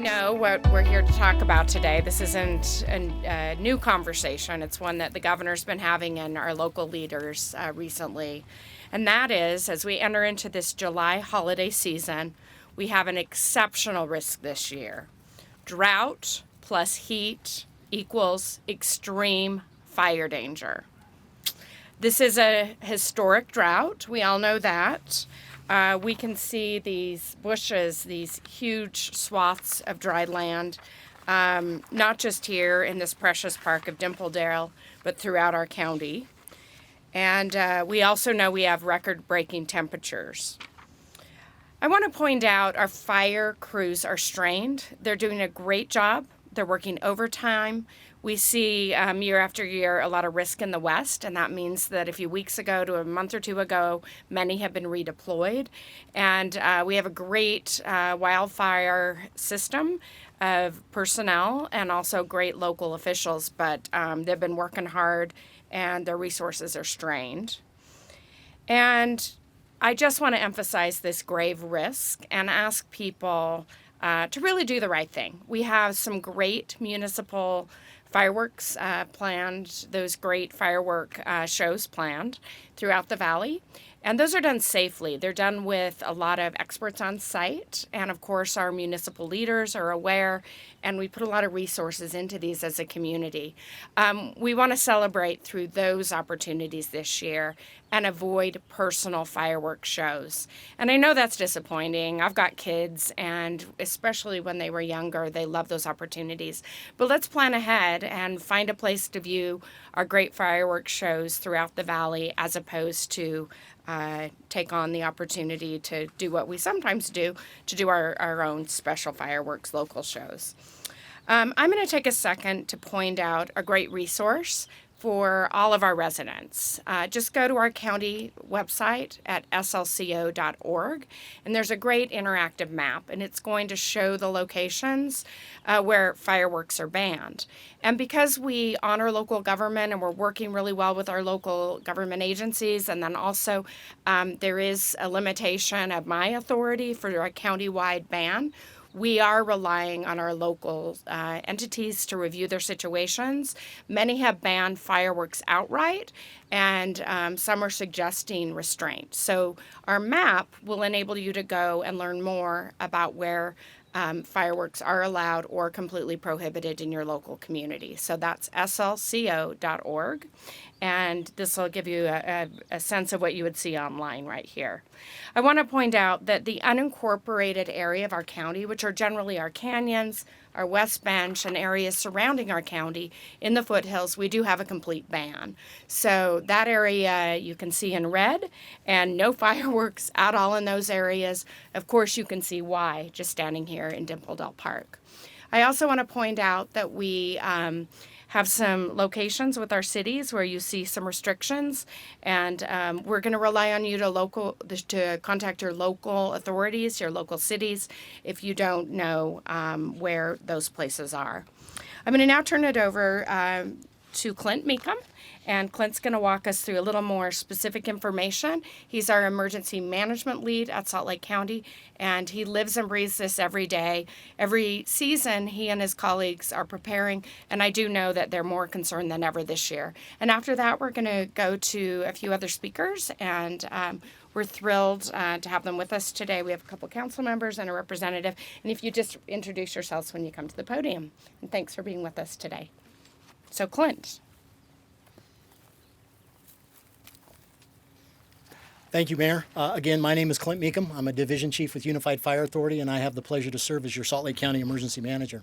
know what we're here to talk about today. This isn't a new conversation. It's one that the governor's been having and our local leaders recently. And that is, as we enter into this July holiday season, we have an exceptional risk this year. Drought plus heat equals extreme fire danger. This is a historic drought. We all know that. We can see these bushes, these huge swaths of dry land, not just here in this precious park of Dimpledale, but throughout our county. And we also know we have record-breaking temperatures. I want to point out our fire crews are strained. They're doing a great job. They're working overtime. We see year after year a lot of risk in the West, and that means that a few weeks ago to a month or two ago, many have been redeployed. And we have a great wildfire system of personnel and also great local officials, but they've been working hard and their resources are strained. And I just want to emphasize this grave risk and ask people to really do the right thing. We have some great municipal fireworks planned, those great firework shows planned throughout the valley. And those are done safely. They're done with a lot of experts on site. And of course, our municipal leaders are aware, and we put a lot of resources into these as a community. We want to celebrate through those opportunities this year and avoid personal fireworks shows. And I know that's disappointing. I've got kids, and especially when they were younger, they love those opportunities. But let's plan ahead and find a place to view our great fireworks shows throughout the valley as opposed to take on the opportunity to do what we sometimes do, to do our own special fireworks local shows. I'm going to take a second to point out a great resource for all of our residents. Just go to our county website at slco.org, and there's a great interactive map, and it's going to show the locations where fireworks are banned. And because we honor local government and we're working really well with our local government agencies, and then also there is a limitation of my authority for a county-wide ban, we are relying on our local entities to review their situations. Many have banned fireworks outright, and some are suggesting restraint. So our map will enable you to go and learn more about where fireworks are allowed or completely prohibited in your local community. So that's slco.org. And this will give you a sense of what you would see online right here. I want to point out that the unincorporated area of our county, which are generally our canyons, our West Bench, and areas surrounding our county in the foothills, we do have a complete ban. So that area you can see in red, and no fireworks at all in those areas. Of course, you can see why just standing here in Dimpledale Park. I also want to point out that we have some locations with our cities where you see some restrictions, and we're going to rely on you to contact your local authorities, your local cities, if you don't know where those places are. I'm going to now turn it over to Clint Mecham, and Clint's going to walk us through a little more specific information. He's our emergency management lead at Salt Lake County, and he lives and breathes this every day. Every season, he and his colleagues are preparing, and I do know that they're more concerned than ever this year. And after that, we're going to go to a few other speakers, and we're thrilled to have them with us today. We have a couple council members and a representative, and if you just introduce yourselves when you come to the podium. And thanks for being with us today. So, Clint. Thank you, Mayor. Again, my name is Clint Mecham. I'm a Division Chief with Unified Fire Authority, and I have the pleasure to serve as your Salt Lake County Emergency Manager.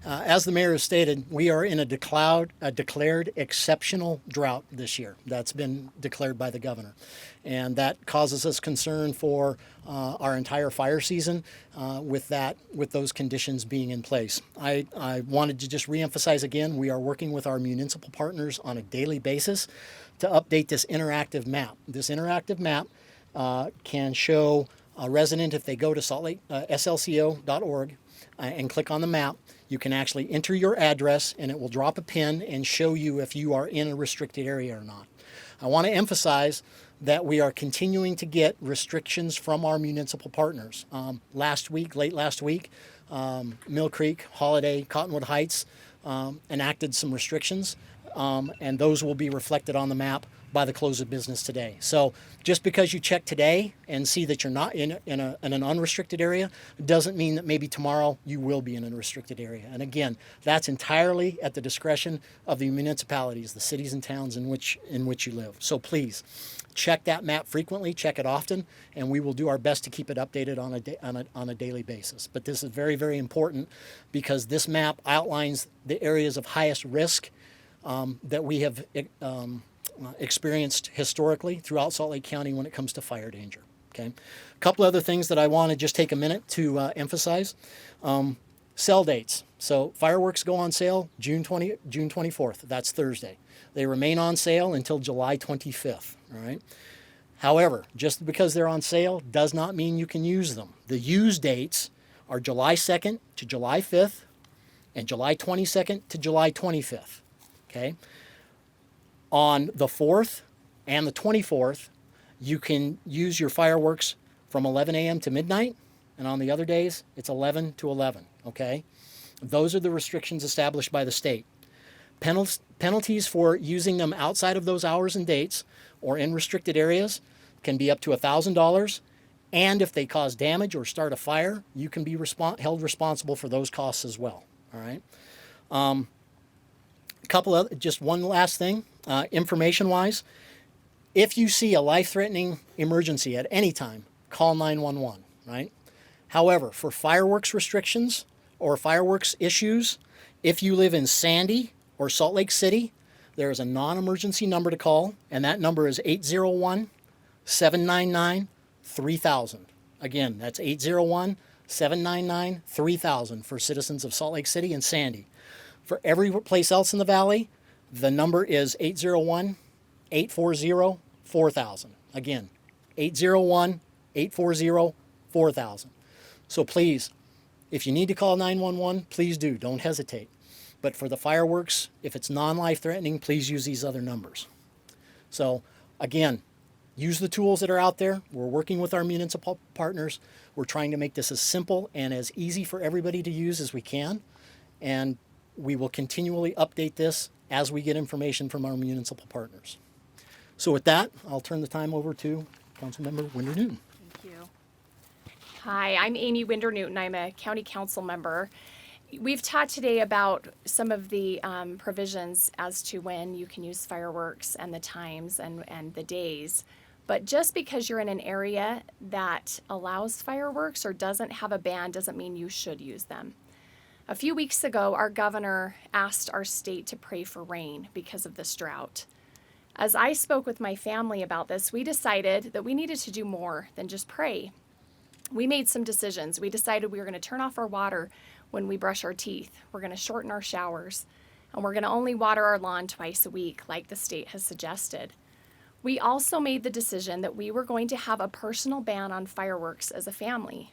As the Mayor has stated, we are in a declared exceptional drought this year. That's been declared by the Governor. And that causes us concern for our entire fire season with those conditions being in place. I wanted to just reemphasize again, we are working with our municipal partners on a daily basis to update this interactive map. This interactive map can show a resident, if they go to slco.org and click on the map, you can actually enter your address and it will drop a pin and show you if you are in a restricted area or not. I want to emphasize that we are continuing to get restrictions from our municipal partners. Late last week, Mill Creek, Holiday, Cottonwood Heights enacted some restrictions, and those will be reflected on the map by the close of business today. So just because you check today and see that you're not in an unrestricted area doesn't mean that maybe tomorrow you will be in a restricted area. And again, that's entirely at the discretion of the municipalities, the cities and towns in which you live. So please check that map frequently, check it often, and we will do our best to keep it updated on a daily basis. But this is very, very important because this map outlines the areas of highest risk that we have experienced historically throughout Salt Lake County when it comes to fire danger. Okay, a couple other things that I want to just take a minute to emphasize. Sell dates. So fireworks go on sale June 24th. That's Thursday. They remain on sale until July 25th. All right. However, just because they're on sale does not mean you can use them. The use dates are July 2nd to July 5th and July 22nd to July 25th. Okay. On the 4th and the 24th, you can use your fireworks from 11 a.m. to midnight, and on the other days, it's 11 to 11, okay? Those are the restrictions established by the state. Penalties for using them outside of those hours and dates or in restricted areas can be up to $1,000, and if they cause damage or start a fire, you can be held responsible for those costs as well, all right? Just one last thing, information-wise. If you see a life-threatening emergency at any time, call 911, right? However, for fireworks restrictions or fireworks issues, if you live in Sandy or Salt Lake City, there is a non-emergency number to call, and that number is 801-799-3000. Again, that's 801-799-3000 for citizens of Salt Lake City and Sandy. For every place else in the valley, the number is 801-840-4000. Again, 801-840-4000. So please, if you need to call 911, please do. Don't hesitate. But for the fireworks, if it's non-life threatening, please use these other numbers. So again, use the tools that are out there. We're working with our municipal partners. We're trying to make this as simple and as easy for everybody to use as we can. And we will continually update this as we get information from our municipal partners. So with that, I'll turn the time over to Councilmember Winder Newton. Thank you. Hi, I'm Aimee Winder Newton. I'm a county council member. We've talked today about some of the provisions as to when you can use fireworks and the times and the days. But just because you're in an area that allows fireworks or doesn't have a ban doesn't mean you should use them. A few weeks ago, our governor asked our state to pray for rain because of this drought. As I spoke with my family about this, we decided that we needed to do more than just pray. We made some decisions. We decided we were going to turn off our water when we brush our teeth. We're going to shorten our showers, and we're going to only water our lawn twice a week, like the state has suggested. We also made the decision that we were going to have a personal ban on fireworks as a family.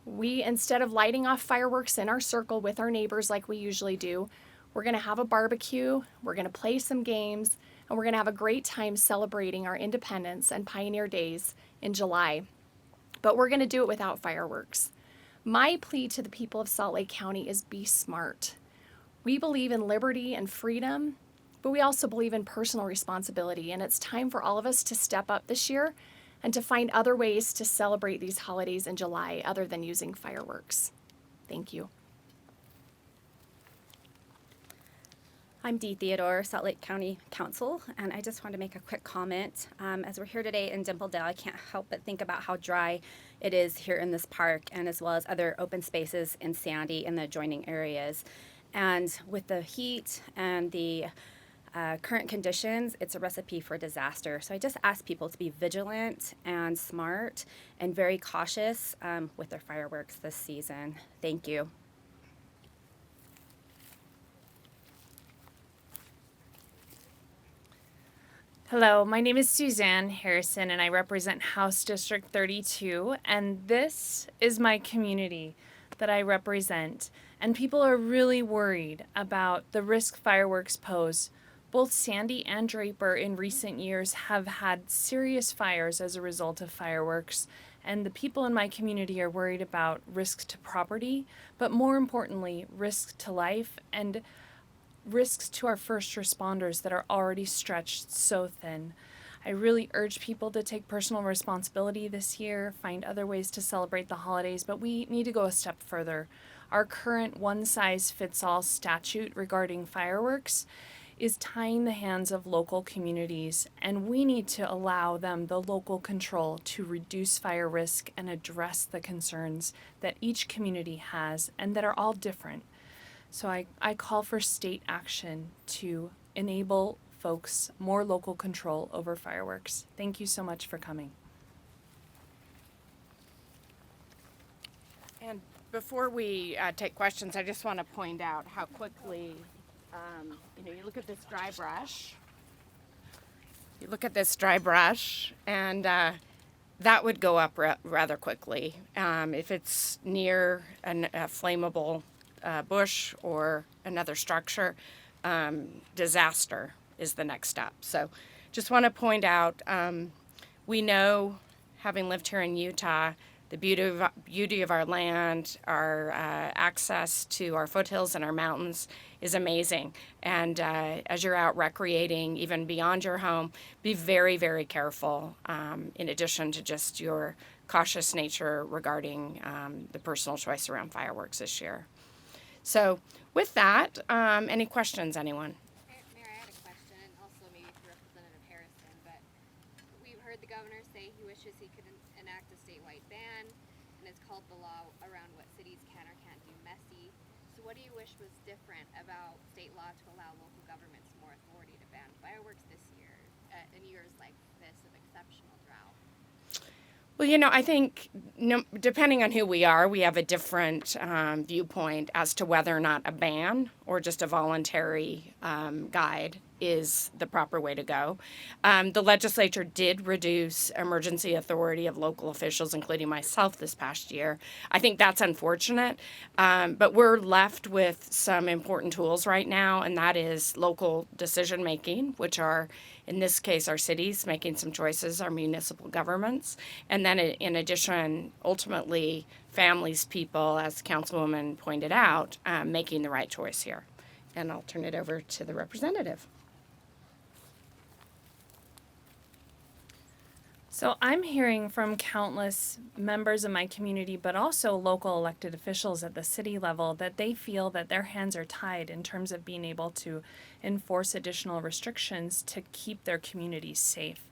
We, instead of lighting off fireworks in our circle with our neighbors like we usually do, we're going to have a barbecue, we're going to play some games, and we're going to have a great time celebrating our Independence and Pioneer Days in July. But we're going to do it without fireworks. My plea to the people of Salt Lake County is be smart. We believe in liberty and freedom, but we also believe in personal responsibility, and it's time for all of us to step up this year and to find other ways to celebrate these holidays in July other than using fireworks. Thank you. I'm Theodore, Salt Lake County Council, and I just want to make a quick comment. As we're here today in Dimpledale, I can't help but think about how dry it is here in this park, and as well as other open spaces in Sandy and the adjoining areas. And with the heat and the current conditions, it's a recipe for disaster. So I just ask people to be vigilant and smart and very cautious with their fireworks this season. Thank you. Hello, my name is Suzanne Harrison, and I represent House District 32, and this is my community that I represent. And people are really worried about the risk fireworks pose Both Sandy and Draper in recent years have had serious fires as a result of fireworks, and the people in my community are worried about risk to property, but more importantly, risk to life and risks to our first responders that are already stretched so thin. I really urge people to take personal responsibility this year, find other ways to celebrate the holidays, but we need to go a step further. Our current one-size-fits-all statute regarding fireworks is tying the hands of local communities, and we need to allow them the local control to reduce fire risk and address the concerns that each community has and that are all different. So I call for state action to enable folks more local control over fireworks. Thank you so much for coming. And before we take questions, I just want to point out how quickly, you look at this dry brush. You look at this dry brush, and that would go up rather quickly. If it's near a flammable bush or another structure, disaster is the next step. So just want to point out, we know, having lived here in Utah, the beauty of our land, our access to our foothills and our mountains is amazing. And as you're out recreating, even beyond your home, be very, very careful, in addition to just your cautious nature regarding the personal choice around fireworks this year. So with that, any questions, anyone? Mayor, I had a question, and also maybe for Representative Harrison, but we've heard the governor say he wishes he could enact a statewide ban, and has called the law around what cities can or can't do messy. So what do you wish was different about state law to allow local governments more authority to ban fireworks this year, in years like this of exceptional drought? Well, I think depending on who we are, we have a different viewpoint as to whether or not a ban or just a voluntary guide is the proper way to go. The legislature did reduce emergency authority of local officials, including myself, this past year. I think that's unfortunate, but we're left with some important tools right now, and that is local decision making, which are, in this case, our cities making some choices, our municipal governments, and then in addition, ultimately, families, people, as the Councilwoman pointed out, making the right choice here. And I'll turn it over to the representative. So I'm hearing from countless members of my community, but also local elected officials at the city level, that they feel that their hands are tied in terms of being able to enforce additional restrictions to keep their communities safe.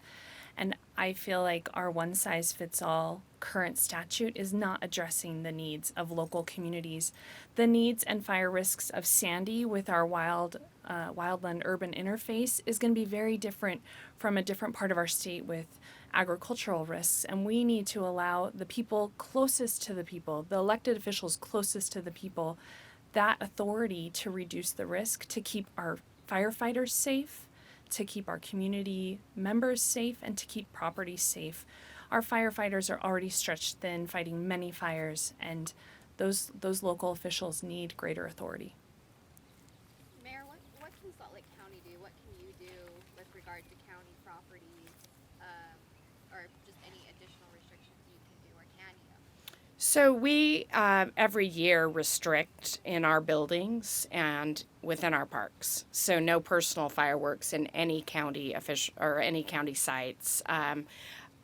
And I feel like our one-size-fits-all current statute is not addressing the needs of local communities. The needs and fire risks of Sandy with our wildland-urban interface is going to be very different from a different part of our state with agricultural risks, and we need to allow the people closest to the people, the elected officials closest to the people, that authority to reduce the risk, to keep our firefighters safe, to keep our community members safe, and to keep property safe. Our firefighters are already stretched thin, fighting many fires, and those local officials need greater authority. Mayor, what can Salt Lake County do? What can you do with regard to county properties, or just any additional restrictions you can do, or can you? So we every year restrict in our buildings and within our parks. So no personal fireworks in any county official or any county sites.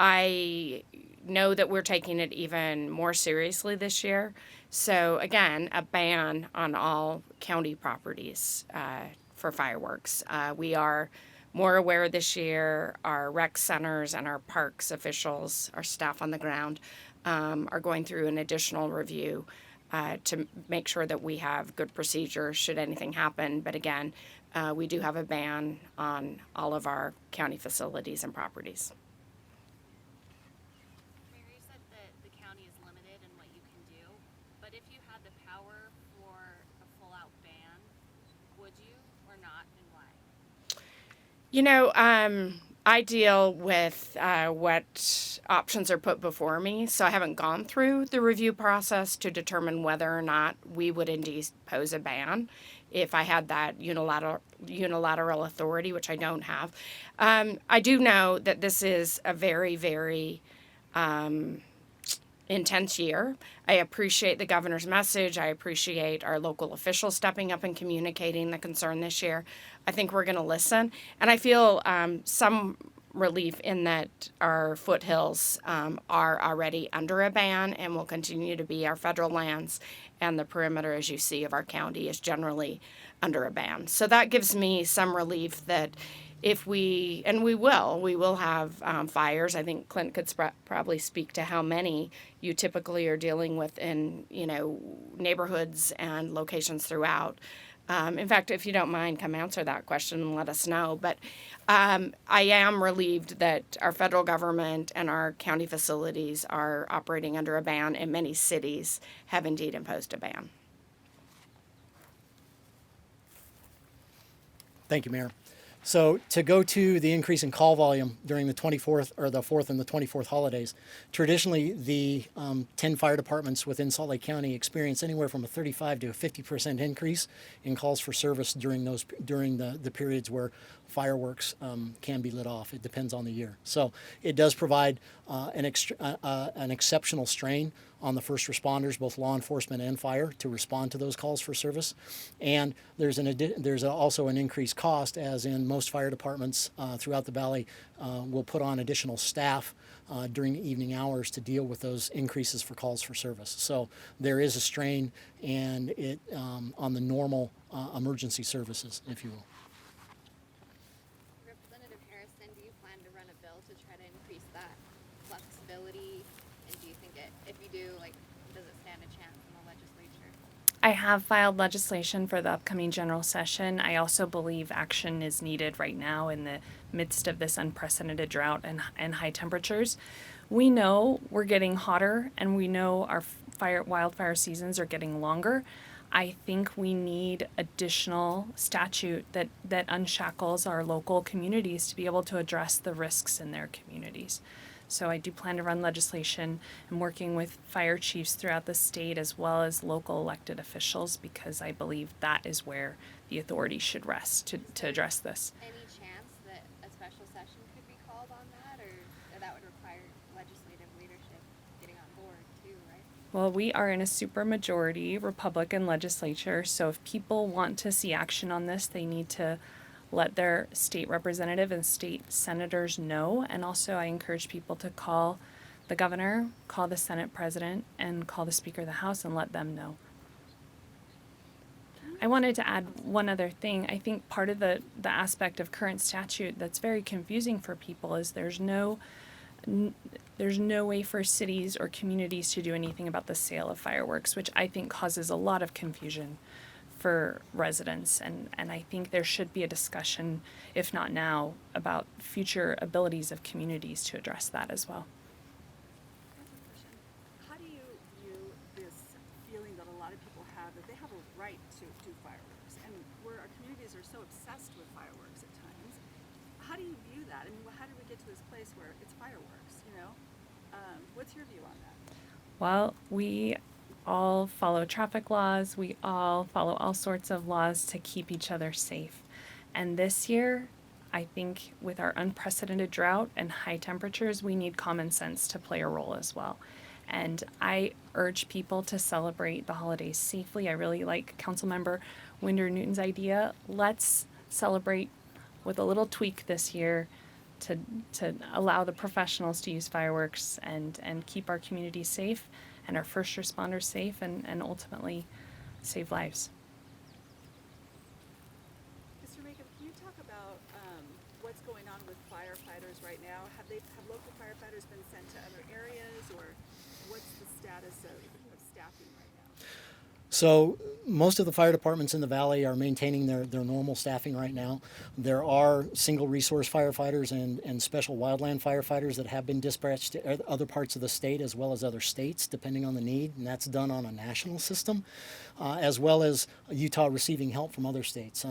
I know that we're taking it even more seriously this year. So again, a ban on all county properties for fireworks. We are more aware this year. Our rec centers and our parks officials, our staff on the ground, are going through an additional review to make sure that we have good procedures should anything happen. But again, we do have a ban on all of our county facilities and properties. Mayor, you said that the county is limited in what you can do, but if you had the power for a full-out ban, would you or not, and why? I deal with what options are put before me, so I haven't gone through the review process to determine whether or not we would indeed pose a ban if I had that unilateral authority, which I don't have. I do know that this is a very, very intense year. I appreciate the governor's message. I appreciate our local officials stepping up and communicating the concern this year. I think we're going to listen. And I feel some relief in that our foothills are already under a ban and will continue to be. Our federal lands and the perimeter, as you see, of our county is generally under a ban. So that gives me some relief that if we, and we will have fires. I think Clint could probably speak to how many you typically are dealing with in, neighborhoods and locations throughout. In fact, if you don't mind, come answer that question and let us know. But I am relieved that our federal government and our county facilities are operating under a ban, and many cities have indeed imposed a ban. Thank you, Mayor. So to go to the increase in call volume during the 24th or the 4th and the 24th holidays, traditionally the 10 fire departments within Salt Lake County experience anywhere from a 35 to a 50% increase in calls for service during the periods where fireworks can be lit off. It depends on the year. So it does provide an exceptional strain on the first responders, both law enforcement and fire, to respond to those calls for service. And there's also an increased cost, as in most fire departments throughout the valley will put on additional staff during the evening hours to deal with those increases for calls for service. So there is a strain and it on the normal emergency services, if you will. Representative Harrison, do you plan to run a bill to try to increase that flexibility? And do you think if you do, does it stand a chance in the legislature? I have filed legislation for the upcoming general session. I also believe action is needed right now in the midst of this unprecedented drought and high temperatures. We know we're getting hotter, and we know our wildfire seasons are getting longer. I think we need additional statute that unshackles our local communities to be able to address the risks in their communities. So I do plan to run legislation. I'm working with fire chiefs throughout the state as well as local elected officials, because I believe that is where the authority should rest to address this. Any chance that a special session could be called on that, or that would require legislative leadership getting on board too, right? Well, we are in a supermajority Republican legislature, so if people want to see action on this, they need to let their state representative and state senators know. And also I encourage people to call the governor, call the Senate president, and call the Speaker of the House and let them know. I wanted to add one other thing. I think part of the aspect of current statute that's very confusing for people is there's no way for cities or communities to do anything about the sale of fireworks, which I think causes a lot of confusion for residents, and I think there should be a discussion, if not now, about future abilities of communities to address that as well. How do you view this feeling that a lot of people have that they have a right to do fireworks, and where our communities are so obsessed with fireworks at times? How do you view that? I mean, how did we get to this place where it's fireworks, What's your view on that? Well, we all follow traffic laws. We all follow all sorts of laws to keep each other safe. And this year, I think with our unprecedented drought and high temperatures, we need common sense to play a role as well. And I urge people to celebrate the holidays safely. I really like Councilmember Winder Newton's idea. Let's celebrate with a little tweak this year to allow the professionals to use fireworks and keep our community safe and our first responders safe and ultimately save lives. Mr. Mecham, can you talk about what's going on with firefighters right now? Have local firefighters been sent to other areas, or what's the status of staffing right now? So most of the fire departments in the valley are maintaining their normal staffing right now. There are single resource firefighters and special wildland firefighters that have been dispatched to other parts of the state as well as other states, depending on the need, and that's done on a national system, as well as Utah receiving help from other states.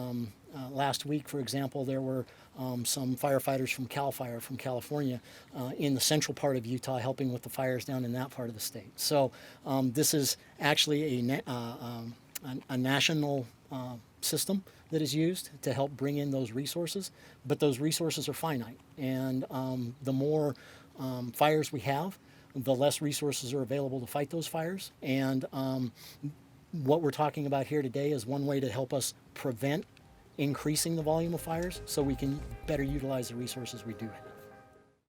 last week, for example, there were some firefighters from CAL FIRE from California in the central part of Utah helping with the fires down in that part of the state. So this is actually a national system that is used to help bring in those resources, but those resources are finite, and the more fires we have, the less resources are available to fight those fires. And what we're talking about here today is one way to help us prevent increasing the volume of fires so we can better utilize the resources we do have.